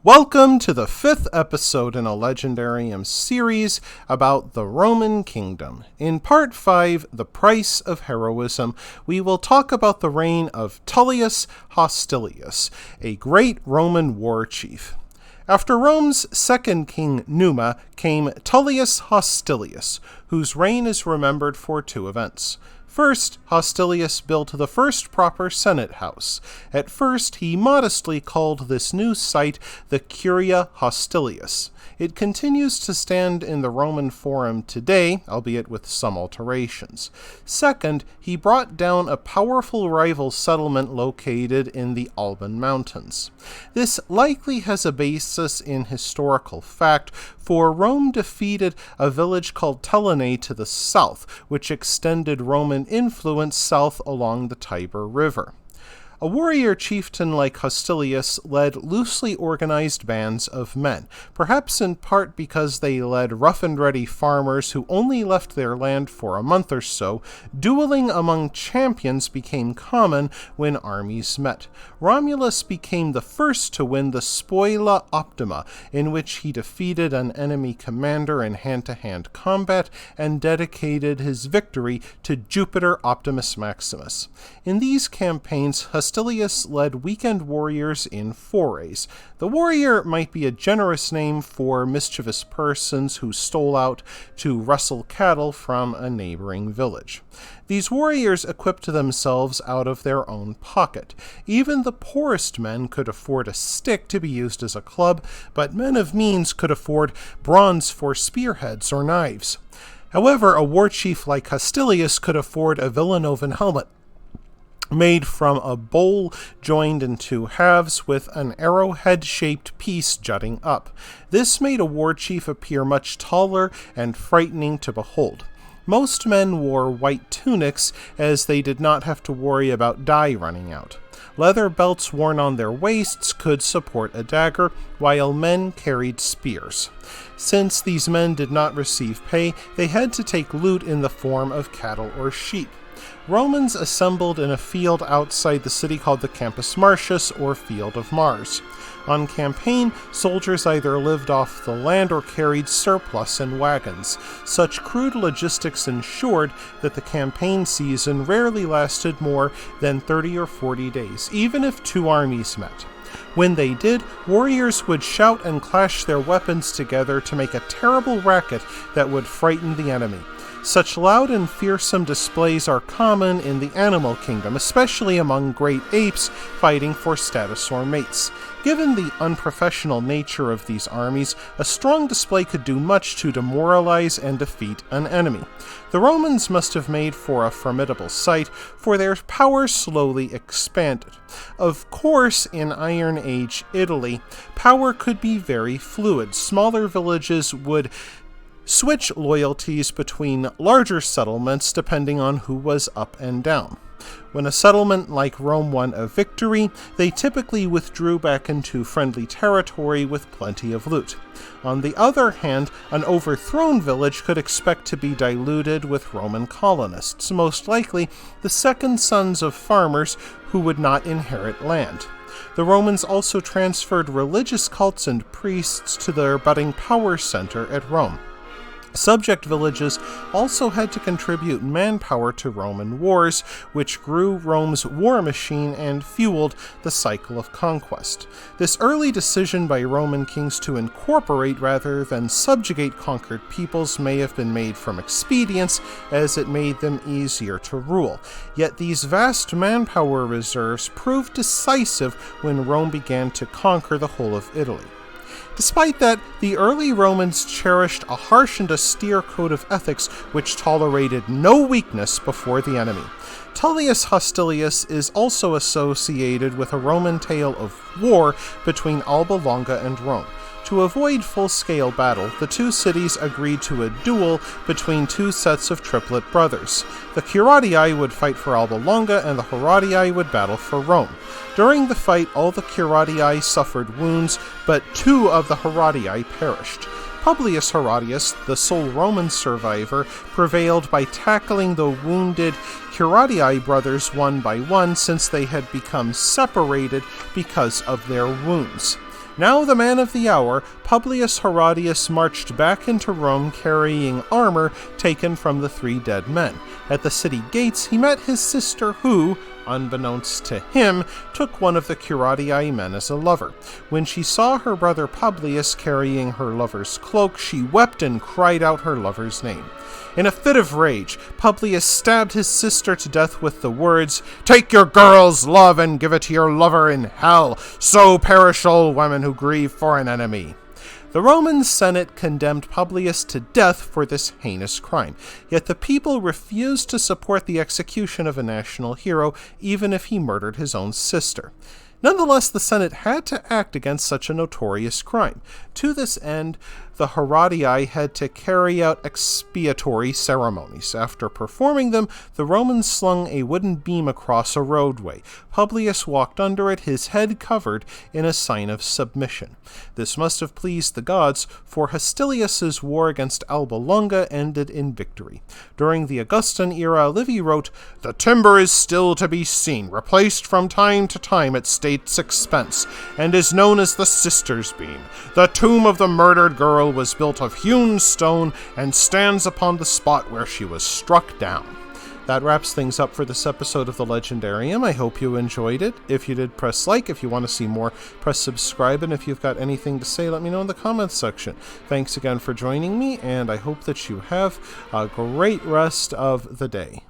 Welcome to the 5th episode in a Legendarium series about the Roman Kingdom. In Part 5, The Price of Heroism, we will talk about the reign of Tullius Hostilius, a great Roman war chief. After Rome's second king Numa came Tullius Hostilius, whose reign is remembered for two events. First, Hostilius built the first proper Senate house. At first, he modestly called this new site the Curia Hostilius. It continues to stand in the Roman Forum today, albeit with some alterations. Second, he brought down a powerful rival settlement located in the Alban Mountains. This likely has a basis in historical fact, for Rome defeated a village called Telene to the south, which extended Roman influence south along the Tiber River. A warrior chieftain like Hostilius led loosely organized bands of men, perhaps in part because they led rough-and-ready farmers who only left their land for a month or so. Dueling among champions became common when armies met. Romulus became the first to win the Spoila Optima, in which he defeated an enemy commander in hand-to-hand combat and dedicated his victory to Jupiter Optimus Maximus. In these campaigns, Hostilius led weekend warriors in forays. The warrior might be a generous name for mischievous persons who stole out to rustle cattle from a neighboring village. These warriors equipped themselves out of their own pocket. Even the poorest men could afford a stick to be used as a club, but men of means could afford bronze for spearheads or knives. However, a war chief like Hostilius could afford a Villanovan helmet, made from a bowl joined in two halves with an arrowhead-shaped piece jutting up. This made a war chief appear much taller and frightening to behold. Most men wore white tunics, as they did not have to worry about dye running out. Leather belts worn on their waists could support a dagger, while men carried spears. Since these men did not receive pay, they had to take loot in the form of cattle or sheep. Romans assembled in a field outside the city called the Campus Martius, or Field of Mars. On campaign, soldiers either lived off the land or carried surplus in wagons. Such crude logistics ensured that the campaign season rarely lasted more than 30 or 40 days, even if two armies met. When they did, warriors would shout and clash their weapons together to make a terrible racket that would frighten the enemy. Such loud and fearsome displays are common in the animal kingdom, especially among great apes fighting for status or mates. Given the unprofessional nature of these armies, a strong display could do much to demoralize and defeat an enemy. The Romans must have made for a formidable sight, for their power slowly expanded. Of course, in Iron Age Italy, power could be very fluid. Smaller villages would switch loyalties between larger settlements depending on who was up and down. When a settlement like Rome won a victory, they typically withdrew back into friendly territory with plenty of loot. On the other hand, an overthrown village could expect to be diluted with Roman colonists, most likely the second sons of farmers who would not inherit land. The Romans also transferred religious cults and priests to their budding power center at Rome. Subject villages also had to contribute manpower to Roman wars, which grew Rome's war machine and fueled the cycle of conquest. This early decision by Roman kings to incorporate rather than subjugate conquered peoples may have been made from expedience, as it made them easier to rule. Yet these vast manpower reserves proved decisive when Rome began to conquer the whole of Italy. Despite that, the early Romans cherished a harsh and austere code of ethics which tolerated no weakness before the enemy. Tullius Hostilius is also associated with a Roman tale of war between Alba Longa and Rome. To avoid full-scale battle, the two cities agreed to a duel between two sets of triplet brothers. The Curatii would fight for Alba Longa, and the Herotii would battle for Rome. During the fight, all the Curatii suffered wounds, but two of the Herotii perished. Publius Herodias, the sole Roman survivor, prevailed by tackling the wounded Curatii brothers one by one, since they had become separated because of their wounds. Now the man of the hour, Publius Herodius marched back into Rome carrying armor taken from the 3 dead men. At the city gates, he met his sister who, unbeknownst to him, took one of the Curatii men as a lover. When she saw her brother Publius carrying her lover's cloak, she wept and cried out her lover's name. In a fit of rage, Publius stabbed his sister to death with the words, "Take your girl's love and give it to your lover in hell. So perish all women who grieve for an enemy." The Roman Senate condemned Publius to death for this heinous crime, yet the people refused to support the execution of a national hero, even if he murdered his own sister. Nonetheless, the Senate had to act against such a notorious crime. To this end, the Herodii had to carry out expiatory ceremonies. After performing them, the Romans slung a wooden beam across a roadway. Publius walked under it, his head covered, in a sign of submission. This must have pleased the gods, for Hostilius's war against Alba Longa ended in victory. During the Augustan era, Livy wrote, "The timber is still to be seen, replaced from time to time at state's expense, and is known as the Sisters' Beam. The tomb of the murdered girl was built of hewn stone and stands upon the spot where she was struck down." That wraps things up for this episode of the Legendarium. I hope you enjoyed it. If you did, press like. If you want to see more, press subscribe. And if you've got anything to say, let me know in the comments section. Thanks again for joining me, and I hope that you have a great rest of the day.